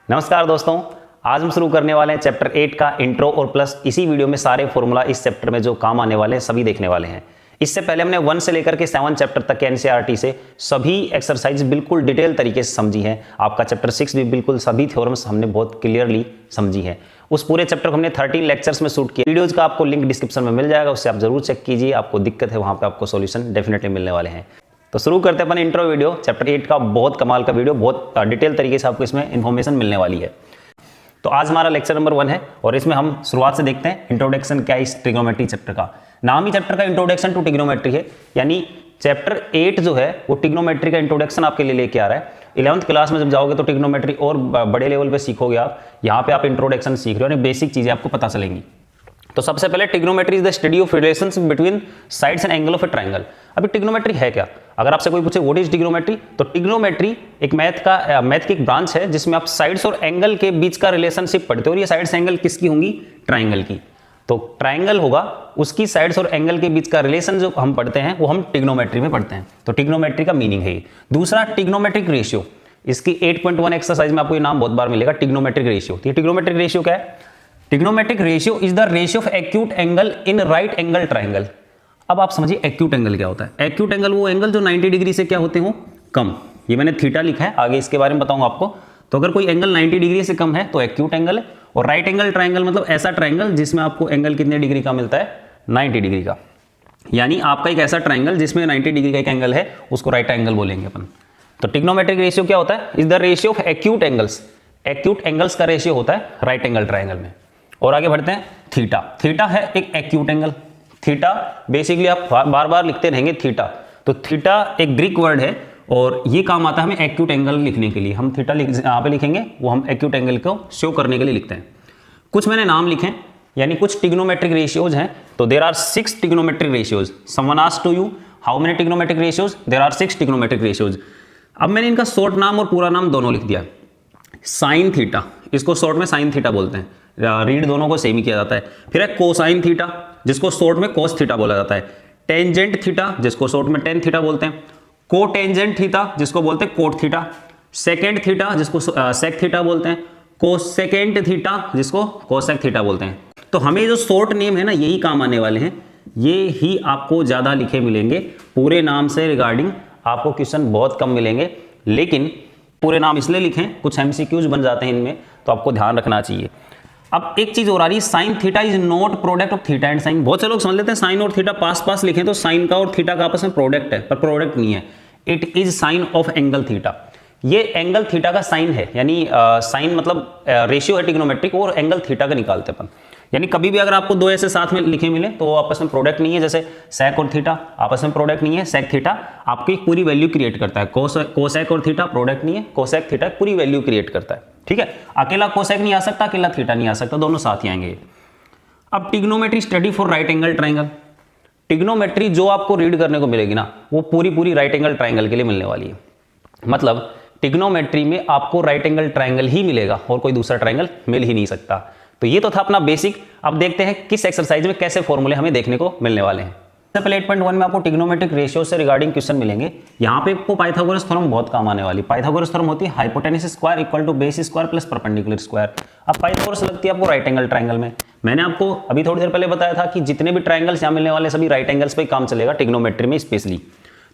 नमस्कार दोस्तों, आज हम शुरू करने वाले हैं चैप्टर 8 का इंट्रो और प्लस। इसी वीडियो में सारे फॉर्मूला इस चैप्टर में जो काम आने वाले हैं सभी देखने वाले हैं। इससे पहले हमने 1 से लेकर के 7 चैप्टर तक के एनसीईआरटी से सभी एक्सरसाइज बिल्कुल डिटेल तरीके से समझी है। आपका चैप्टर 6 भी बिल्कुल सभी थ्योरम्स हमने बहुत क्लियरली समझी है। उस पूरे चैप्टर को हमने 13 लेक्चर्स में शूट किया। वीडियोज का आपको लिंक डिस्क्रिप्शन में मिल जाएगा, उससे आप जरूर चेक कीजिए। आपको दिक्कत है वहाँ पर आपको सोल्यूशन डेफिनेटली मिलने वाले हैं। तो शुरू करते हैं अपन इंट्रो वीडियो। चैप्टर 8 का बहुत कमाल का वीडियो, बहुत डिटेल तरीके से आपको इसमें इन्फॉर्मेशन मिलने वाली है। तो आज हमारा लेक्चर नंबर 1 है और इसमें हम शुरुआत से देखते हैं इंट्रोडक्शन क्या है इस ट्रिग्नोमेट्री चैप्टर का। नाम ही चैप्टर का इंट्रोडक्शन टू ट्रिग्नोमेट्री है, यानी चैप्टर 8 जो है वो ट्रिग्नोमेट्री का इंट्रोडक्शन आपके लिए लेके आ रहा है। 11th क्लास में जब जाओगे तो ट्रिग्नोमेट्री और बड़े लेवल पे सीखोगे आप। यहाँ पे आप इंट्रोडक्शन सीख रहे हो, यानी बेसिक चीजें आपको पता चलेंगी। तो सबसे पहले trigonometry is the study of relations between sides and angle of A triangle. अभी ट्रिग्नोमेट्री है क्या? अगर आपसे कोई पूछे व्हाट इज ट्रिग्नोमेट्री, तो ट्रिग्नोमेट्री एक मैथ की एक ब्रांच है जिसमें आप साइड्स और एंगल के बीच का रिलेशनशिप पढ़ते हो। और ये साइड्स एंगल किसकी होंगी? ट्रायंगल की। तो ट्रायंगल होगा, उसकी साइड्स और एंगल के बीच का रिलेशन जो हम पढ़ते हैं वो हम ट्रिग्नोमेट्री में पढ़ते हैं। तो ट्रिग्नोमेट्री का मीनिंग है। दूसरा ट्रिग्नोमेट्रिक रेशियो, इसकी 8.1 एक्सरसाइज में आपको ये नाम बहुत बार मिलेगा, ट्रिग्नोमेट्रिक रेशियो। तो ये ट्रिग्नोमेट्रिक रेशियो क्या है? Trigonometric ratio is the ratio of acute angle in right angle triangle. अब आप समझिए एक्यूट एंगल क्या होता है। एक्यूट एंगल वो एंगल जो 90 डिग्री से क्या होते हो? कम। ये मैंने थीटा लिखा है, आगे इसके बारे में बताऊंगा आपको। तो अगर कोई एंगल 90 डिग्री से कम है तो एक्यूट एंगल है। और राइट एंगल ट्रायंगल मतलब ऐसा ट्रायंगल जिसमें आपको एंगल कितने डिग्री का मिलता है? 90 डिग्री का। यानी आपका एक ऐसा ट्रायंगल जिसमें 90 डिग्री का एक एंगल है उसको राइट एंगल बोलेंगे अपन। तो ट्रिग्नोमेट्रिक रेशियो क्या होता है? Is the ratio of acute angles. Acute angles का रेशियो होता है राइट एंगल ट्रायंगल में। और आगे बढ़ते हैं, थीटा। थीटा है एक एक्यूट एंगल। थीटा बेसिकली आप बार बार लिखते रहेंगे थीटा। तो थीटा एक ग्रीक वर्ड है और ये काम आता है हमें एक्यूट एंगल लिखने के लिए। हम थीटा यहाँ पे लिखेंगे, वो हम एक्यूट एंगल को शो करने के लिए लिखते हैं। कुछ मैंने नाम लिखे, यानी कुछ ट्रिग्नोमेट्रिक रेशियोज हैं। तो there are 6 trigonometric ratios. Someone asked to you how many trigonometric ratios? There are 6 trigonometric ratios. अब मैंने इनका शॉर्ट नाम और पूरा नाम दोनों लिख दिया। साइन थीटा, इसको शॉर्ट में साइन थीटा बोलते हैं। रीड दोनों को सेम ही किया जाता है। फिर है कोसाइन थीटा, जिसको शॉर्ट में कोस थीटा बोला जाता है। टेंजेंट थीटा, जिसको शॉर्ट में टेन थीटा बोलते हैं। कोटेंजेंट थीटा, जिसको बोलते हैं कोट थीटा। सेकेंड थीटा, जिसको सेक थीटा बोलते हैं। कोसेकेंट थीटा, जिसको कोसेक थीटा बोलते हैं। तो हमें जो शॉर्ट नेम है ना, यही काम आने वाले हैं। ये ही आपको ज्यादा लिखे मिलेंगे। पूरे नाम से रिगार्डिंग आपको क्वेश्चन बहुत कम मिलेंगे, लेकिन पूरे नाम इसलिए लिखें, कुछ एमसीक्यूज बन जाते हैं इनमें, तो आपको ध्यान रखना चाहिए। अब एक चीज और आ रही है, sine theta is not product of theta and sine. बहुत से लोग समझ लेते हैं साइन और थीटा पास पास लिखें तो साइन का और थीटा का आपस में प्रोडक्ट है, पर प्रोडक्ट नहीं है। It is sine of angle theta. ये एंगल थीटा का साइन है, यानी साइन मतलब रेशियो है ट्रिग्नोमेट्रिक, और एंगल थीटा का निकालते अपन। यानी कभी भी अगर आपको दो ऐसे साथ में लिखे मिले तो वो आपस में प्रोडक्ट नहीं है। जैसे सेक और थीटा आपस में प्रोडक्ट नहीं है। सेक थीटा आपकी पूरी वैल्यू क्रिएट करता है। कोसेक और थीटा प्रोडक्ट नहीं है। कोसेक थीटा पूरी वैल्यू क्रिएट करता है। ठीक है, अकेला कोसेक नहीं आ सकता, अकेला थीटा नहीं आ सकता, दोनों साथ ही आएंगे। अब trigonometry study for right angle triangle. Trigonometry जो आपको रीड करने को मिलेगी ना, वो पूरी राइट एंगल ट्रायंगल के लिए मिलने वाली है। मतलब ट्रिग्नोमेट्री में आपको राइट एंगल ट्रायंगल ही मिलेगा और कोई दूसरा ट्रायंगल मिल ही नहीं सकता। तो ये तो था अपना बेसिक। अब देखते हैं किस एक्सरसाइज में कैसे फॉर्मूले हमें देखने को मिलने वाले हैं। सबसे पहले 8.1 में आपको ट्रिग्नोमेट्रिक रेशियो से रिगार्डिंग क्वेश्चन मिलेंगे। यहाँ पे आपको पाइथागोरस थ्योरम बहुत काम आने वाली। पाइथागोरस थ्योरम होती है hypotenuse square equal to base square plus perpendicular square. अब पाइथागोरस लगती है आपको राइट एंगल ट्रायंगल में। मैंने आपको अभी थोड़ी देर पहले बताया था कि जितने भी ट्रायंगल्स यहाँ मिलने वाले सभी राइट एंगल्स पे काम चलेगा ट्रिग्नोमेट्री में स्पेशली।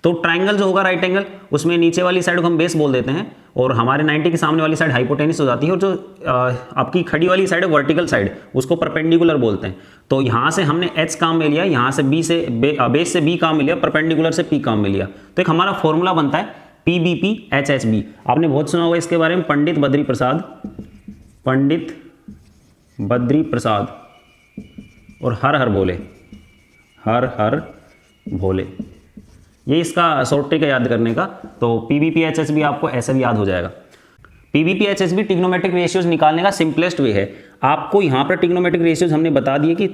तो ट्रायंगल जो होगा राइट एंगल, उसमें नीचे वाली साइड को हम बेस बोल देते हैं और हमारे 90 के सामने वाली साइड हाइपोटेनस हो जाती है, और जो आपकी खड़ी वाली साइड है वर्टिकल साइड, उसको परपेंडिकुलर बोलते हैं। तो यहाँ से हमने एच काम में लिया, यहाँ से बी से बेस से बी काम में लिया, परपेंडिकुलर से पी काम में लिया। तो एक हमारा फॉर्मूला बनता है PBP HHB। आपने बहुत सुना होगा इसके बारे में, पंडित बद्री प्रसाद और हर हर भोले। ये इसका शॉर्ट ट्रिक है याद करने का। तो PBP HHB आपको ऐसे भी याद हो जाएगा। PBP HHB ट्रिग्नोमेट्रिक रेशियोज निकालने का सिंपलेस्ट वे है। आपको यहाँ पर ट्रिग्नोमेट्रिक रेशियोज हमने बता दिए कि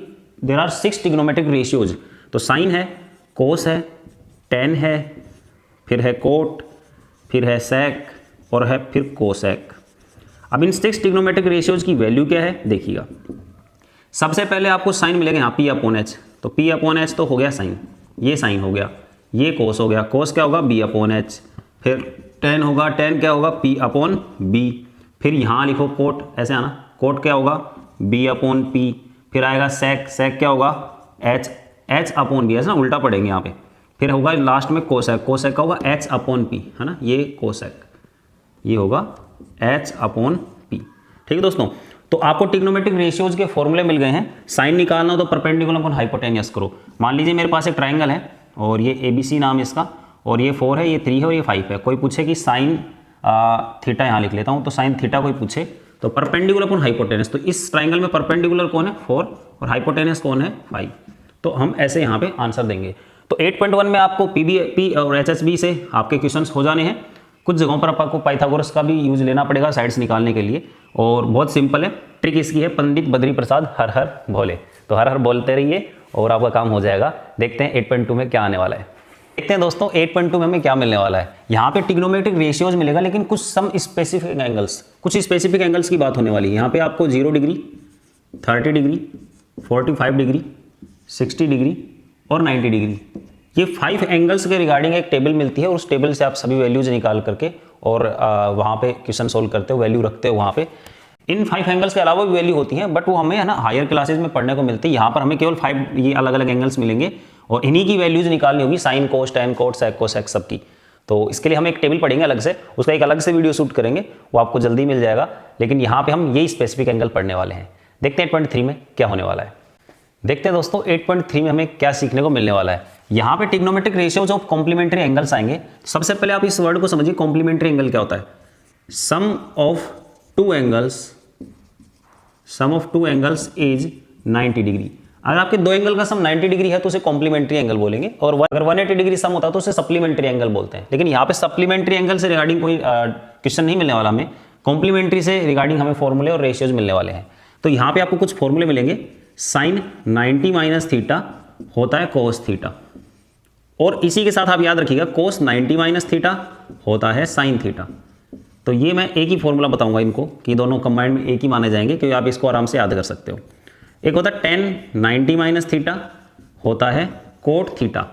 देयर आर 6 ट्रिग्नोमेट्रिक रेशियोज। तो साइन है, कोस है, टेन है, फिर है कोट, फिर है सेक और है फिर कोसेक। अब इन 6 ट्रिग्नोमेट्रिक रेशियोज की वैल्यू क्या है देखिएगा। सबसे पहले आपको साइन मिलेगा यहाँ P/H। तो P/H तो हो गया साइन, ये साइन हो गया, ये कोस हो गया। कोस क्या होगा? B/H। फिर टेन होगा, टेन क्या होगा? P/B। फिर यहाँ लिखो कोट, ऐसे आना, कोट क्या होगा B/P, फिर आएगा सेक, सेक क्या होगा H/B, ऐसा ना उल्टा पड़ेंगे यहाँ पे, फिर होगा लास्ट में कोसेक, कोसेक का होगा H/P, है ना, ये कोसेक, ये होगा H/P। ठीक है दोस्तों, तो आपको ट्रिग्नोमेट्रिक रेशियोज के फॉर्मूले मिल गए हैं। साइन निकालना हो तो परपेंडिकुलर अपॉन हाइपोटेन्यूस करो। मान लीजिए मेरे पास एक ट्राइंगल है और ये ABC नाम है इसका, और ये 4 है, ये 3 है और ये 5 है। कोई पूछे कि साइन थीटा, यहाँ लिख लेता हूँ, तो साइन थीटा कोई पूछे तो परपेंडिकुलर अपॉन हाइपोटेन्यूस, तो इस ट्राइंगल में परपेंडिकुलर कौन है 4 और हाइपोटेन्यूस कौन है 5, तो हम ऐसे यहाँ पे आंसर देंगे। तो 8.1 में आपको PB और HSB से आपके क्वेश्चंस हो जाने हैं। कुछ जगहों पर आपको पाइथागोरस का भी यूज लेना पड़ेगा साइड्स निकालने के लिए, और बहुत सिंपल है। ट्रिक इसकी है पंडित बद्री प्रसाद हर हर भोले, तो हर हर बोलते रहिए और आपका काम हो जाएगा। देखते हैं 8.2 में क्या आने वाला है। देखते हैं दोस्तों 8.2 में हमें क्या मिलने वाला है। यहाँ पे ट्रिग्नोमेट्रिक रेशियोज मिलेगा, लेकिन कुछ सम स्पेसिफिक एंगल्स, कुछ स्पेसिफिक एंगल्स की बात होने वाली है। यहाँ पे आपको 0 डिग्री, 30 डिग्री, 45 डिग्री, 60 डिग्री और 90 डिग्री, ये 5 एंगल्स के रिगार्डिंग एक टेबल मिलती है, और उस टेबल से आप सभी वैल्यूज निकाल करके और वहाँ पे क्वेश्चन सोल्व करते हो, वैल्यू रखते हो वहाँ पे। इन 5 एंगल्स के अलावा भी वैल्यू होती हैं, बट वो हमें है ना हायर क्लासेज में पढ़ने को मिलती है। यहाँ पर हमें केवल 5 ये अलग अलग एंगल्स मिलेंगे और इन्हीं की वैल्यूज निकालनी होगी, sine cos tan cot sec cosec सबकी। तो इसके लिए हम एक टेबल पढ़ेंगे अलग से, उसका एक अलग से वीडियो शूट करेंगे, वो आपको जल्दी मिल जाएगा। लेकिन यहाँ पे हम यही स्पेसिफिक एंगल पढ़ने वाले हैं। देखते हैं 8.3 में क्या होने वाला है। देखते हैं दोस्तों 8.3 में हमें क्या सीखने को मिलने वाला है। यहाँ पे trigonometric ratios of complementary angles आएंगे। सबसे पहले आप इस वर्ड को समझिए, कॉम्प्लीमेंट्री एंगल क्या होता है। Sum of two angles is 90 degree. अगर आपके दो एंगल का सम 90 डिग्री है तो उसे कॉम्प्लीमेंट्री एंगल बोलेंगे, और अगर 180 डिग्री सम होता है तो उसे सप्लीमेंट्री एंगल बोलते हैं। लेकिन यहाँ पे सप्लीमेंट्री एंगल से रिगार्डिंग कोई क्वेश्चन नहीं मिलने वाला हमें, कॉम्प्लीमेंट्री से रिगार्डिंग हमें फॉर्मूले और रेशियोज मिलने वाले हैं। तो यहाँ पे आपको कुछ फॉर्मूले मिलेंगे। साइन 90 माइनस थीटा होता है कोस थीटा, और इसी के साथ आप याद रखिएगा कोस 90 माइनस थीटा होता है साइन थीटा। तो ये मैं एक ही फॉर्मूला बताऊंगा इनको कि दोनों कंबाइंड में एक ही माने जाएंगे, क्योंकि आप इसको आराम से याद कर सकते हो। एक होता है टेन 90 माइनस थीटा होता है कोट थीटा,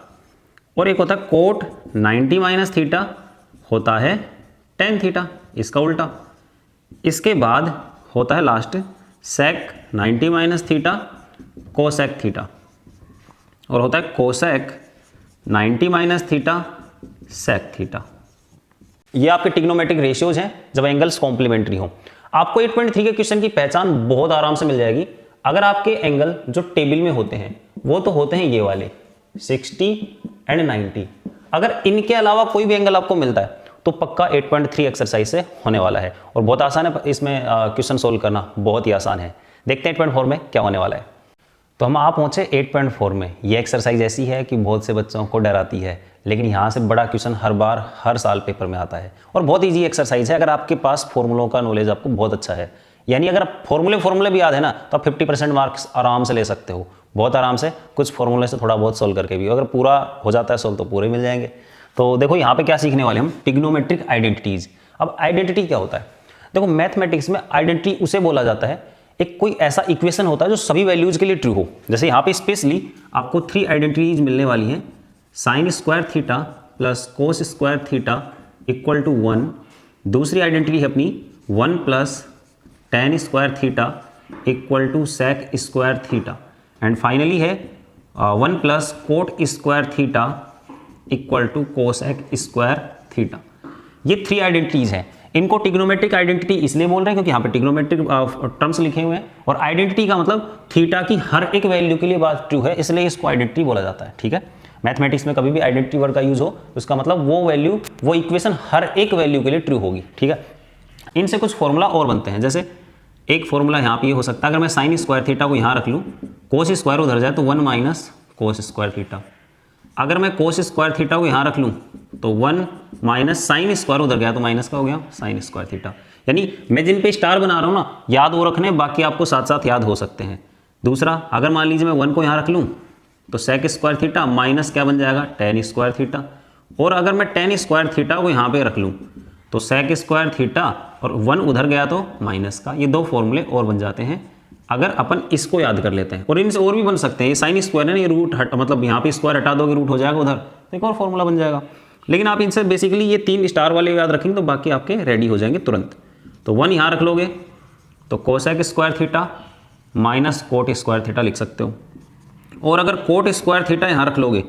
और एक होता है कोट 90 माइनस थीटा होता है टेन थीटा, इसका उल्टा। इसके बाद होता है last sec 90 minus theta cosec theta, और होता है cosec 90 minus theta sec theta. ये आपके ट्रिग्नोमेट्रिक रेशियोज हैं जब एंगल्स कॉम्प्लीमेंट्री हो। आपको 8.3 के क्वेश्चन की पहचान बहुत आराम से मिल जाएगी। अगर आपके एंगल जो टेबल में होते हैं वो तो होते हैं ये वाले 60 एंड 90, अगर इनके अलावा कोई भी एंगल आपको मिलता है तो पक्का 8.3 एक्सरसाइज से होने वाला है, और बहुत आसान है इसमें क्वेश्चन सोल्व करना, बहुत ही आसान है। देखते हैं 8.4 में क्या होने वाला है। तो हम आप पहुंचे 8.4 में। ये एक्सरसाइज ऐसी है कि बहुत से बच्चों को डराती है, लेकिन यहाँ से बड़ा क्वेश्चन हर बार हर साल पेपर में आता है, और बहुत ईजी एक्सरसाइज है। अगर आपके पास फॉर्मूलों का नॉलेज आपको बहुत अच्छा है, यानी अगर फॉर्मूले भी याद है ना, तो आप 50% मार्क्स आराम से ले सकते हो, बहुत आराम से। कुछ फॉर्मूले से थोड़ा बहुत सोल्व करके भी, अगर पूरा हो जाता है सोल्व तो पूरे मिल जाएंगे। तो देखो यहाँ पे क्या सीखने वाले हम, ट्रिग्नोमेट्रिक आइडेंटिटीज। अब आइडेंटिटी क्या होता है? देखो मैथमेटिक्स में आइडेंटिटी उसे बोला जाता है, एक कोई ऐसा इक्वेशन होता है जो सभी वैल्यूज के लिए ट्रू हो। जैसे यहाँ पे स्पेशली आपको 3 आइडेंटिटीज मिलने वाली हैं। Sine square theta plus cos square theta equal to 1। दूसरी आइडेंटिटी है अपनी 1 plus tan square theta equal to sec square theta, and finally है 1 plus cot square theta equal to cosec square theta. ये 3 identities हैं। इनको trigonometric identity इसलिए बोल रहे हैं क्योंकि यहाँ पे ट्रिग्नोमेट्रिक टर्म्स लिखे हुए हैं, और आइडेंटिटी का मतलब थीटा की हर एक वैल्यू के लिए बात ट्रू है, इसलिए इसको आइडेंटिटी बोला जाता है। ठीक है, मैथमेटिक्स में कभी भी आइडेंटिटी वर्ड का यूज हो तो उसका मतलब वो वैल्यू, वो इक्वेशन हर एक वैल्यू के लिए ट्रू होगी। ठीक है, इनसे कुछ फॉर्मूला और बनते हैं। जैसे एक फॉर्मूला यहाँ पे ये हो सकता है, अगर मैं साइन स्क्वायर थीटा को यहाँ रख लूँ, कोस स्क्वायर उधर जाए तो 1 माइनस कोस स्क्वायर थीटा। अगर मैं कोस स्क्वायर थीटा को यहाँ रख लूँ तो 1 माइनस साइन स्क्वायर उधर गया तो माइनस का हो गया साइन स्क्वायर थीटा। यानी मैं जिन पे स्टार बना रहा हूँ ना, याद वो रखने, बाकी आपको साथ साथ याद हो सकते हैं। दूसरा, अगर मान लीजिए मैं 1 को यहाँ रख लूँ तो सेक स्क्वायर थीटा माइनस क्या बन जाएगा, टेन स्क्वायर थीटा। और अगर मैं टेन स्क्वायर थीटा को यहाँ पे रख लूँ तो सेक स्क्वायर थीटा, और 1 उधर गया तो माइनस का। ये 2 फॉर्मूले और बन जाते हैं अगर अपन इसको याद कर लेते हैं, और इनसे और भी बन सकते हैं। ये साइन स्क्वायर है ना, ये रूट मतलब यहाँ पे स्क्वायर हटा दोगे रूट हो जाएगा उधर, तो एक और फॉर्मूला बन जाएगा। लेकिन आप इनसे बेसिकली ये 3 स्टार वाले याद रखेंगे तो बाकी आपके रेडी हो जाएंगे तुरंत। तो 1 यहाँ रख लोगे तो cosec square theta minus cot square theta लिख सकते हो, और अगर कोट स्क्वायर थीटा यहाँ रख लोगे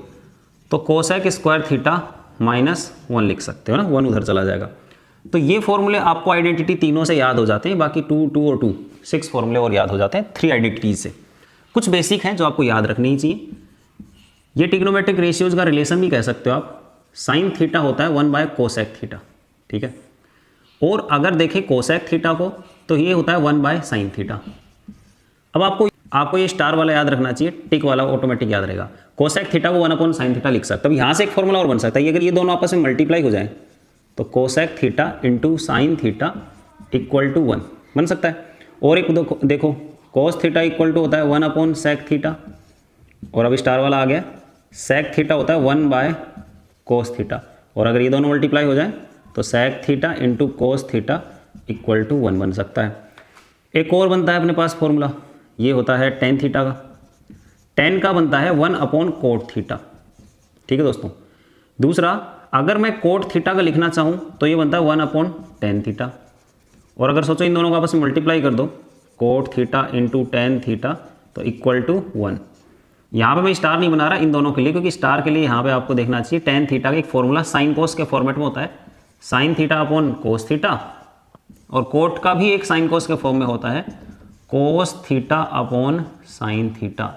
तो कोसेक स्क्वायर थीटा माइनस 1 लिख सकते हो ना, 1 उधर चला जाएगा। तो ये फॉर्मूले आपको आइडेंटिटी तीनों से याद हो जाते हैं, बाकी 2, 2 और 2 6 फॉर्मूले और याद हो जाते हैं 3 आइडेंटिटीज से। कुछ बेसिक हैं जो आपको याद रखनी ही चाहिए। ये ट्रिग्नोमेट्रिक रेशियोज का रिलेशन भी कह सकते हो आप, साइन थीटा होता है 1 / कोसेक थीटा, ठीक है। और अगर देखें कोसेक थीटा को तो ये होता है 1 / साइन थीटा। अब आपको ये स्टार वाला याद रखना चाहिए, टिक वाला ऑटोमेटिक याद रहेगा। कोसेक थीटा को 1/sin थीटा लिख सकते हो। अब यहाँ से एक फॉर्मूला और बन सकता है, अगर ये दोनों आपस में मल्टीप्लाई हो जाए तो cosec theta into sine theta equal to 1 बन सकता है। और एक देखो कोस थीटा इक्वल टू होता है 1/sec थीटा, और अब स्टार वाला आ गया सेक थीटा होता है 1 / कोस थीटा, और अगर ये दोनों मल्टीप्लाई हो जाए तो sec theta into cos theta equal to 1 बन सकता है। एक और बनता है अपने पास फॉर्मूला, ये होता है टेन थीटा का। टेन का बनता है 1/कोट थीटा, ठीक है दोस्तों। दूसरा, अगर मैं कोट थीटा का लिखना चाहूँ तो ये बनता है 1/tan थीटा, और अगर सोचो इन दोनों को आपस में मल्टीप्लाई कर दो cot theta into tan theta तो इक्वल टू 1। यहाँ पे मैं स्टार नहीं बना रहा इन दोनों के लिए, क्योंकि स्टार के लिए यहाँ पे आपको देखना चाहिए टेन थीटा का एक फॉर्मूला साइन कोस के फॉर्मेट में होता है, sine theta upon cos theta, और कोट का भी एक साइन कोस के फॉर्म में होता है cos theta upon sine theta.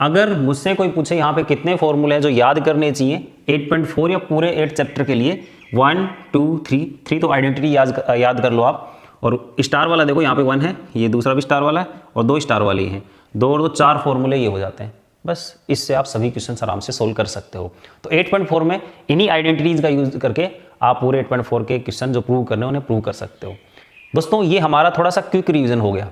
अगर मुझसे कोई पूछे यहाँ पे कितने फॉर्मूले हैं जो याद करने चाहिए 8.4 या पूरे 8 चैप्टर के लिए, 1 2 3 तो आइडेंटिटी याद कर लो आप। और स्टार वाला देखो यहाँ पे 1 है, ये दूसरा भी स्टार वाला है, और 2 स्टार वाले ही हैं, 2 और 2 4 फॉर्मूले ये हो जाते हैं। बस इससे आप सभी क्वेश्चन आराम से सोल्व कर सकते हो। तो 8.4 में इन्हीं आइडेंटिटीज का यूज करके आप पूरे 8.4 के क्वेश्चन जो प्रूव करने उन्हें प्रूव कर सकते हो। दोस्तों ये हमारा थोड़ा सा क्विक रिवीजन हो गया,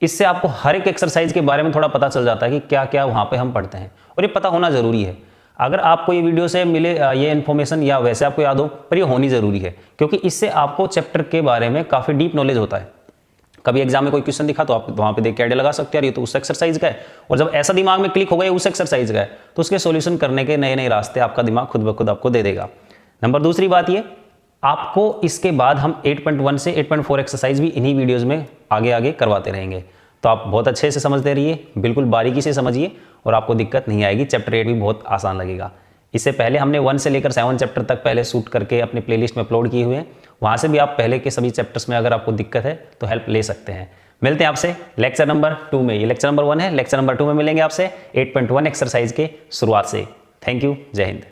इससे आपको हर एक एक्सरसाइज के बारे में थोड़ा पता चल जाता है कि क्या क्या वहाँ पे हम पढ़ते हैं, और ये पता होना ज़रूरी है। अगर आपको ये वीडियो से मिले ये इन्फॉर्मेशन या वैसे आपको याद हो, पर ये होनी ज़रूरी है, क्योंकि इससे आपको चैप्टर के बारे में काफ़ी डीप नॉलेज होता है। कभी एग्जाम में कोई क्वेश्चन दिखा तो आप वहाँ पे देख के आइडिया लगा सकते हैं, ये तो उस एक्सरसाइज का है, और जब ऐसा दिमाग में क्लिक हो गया उस एक्सरसाइज का है तो उसके सॉल्यूशन करने के नए नए रास्ते आपका दिमाग खुद ब खुद आपको दे देगा। नंबर दूसरी बात ये, आपको इसके बाद हम 8.1 से 8.4 एक्सरसाइज भी इन्हीं वीडियोज़ में आगे आगे करवाते रहेंगे, तो आप बहुत अच्छे से समझते रहिए, बिल्कुल बारीकी से समझिए और आपको दिक्कत नहीं आएगी। चैप्टर 8 भी बहुत आसान लगेगा। इससे पहले हमने 1 से लेकर 7 चैप्टर तक पहले शूट करके अपने प्लेलिस्ट में अपलोड किए हुए हैं, वहाँ से भी आप पहले के सभी चैप्टर्स में अगर आपको दिक्कत है तो हेल्प ले सकते हैं। मिलते हैं आपसे लेक्चर नंबर 2 में। ये लेक्चर नंबर 1 है, लेक्चर नंबर 2 में मिलेंगे आपसे 8.1 एक्सरसाइज के शुरुआत से। थैंक यू, जय हिंद।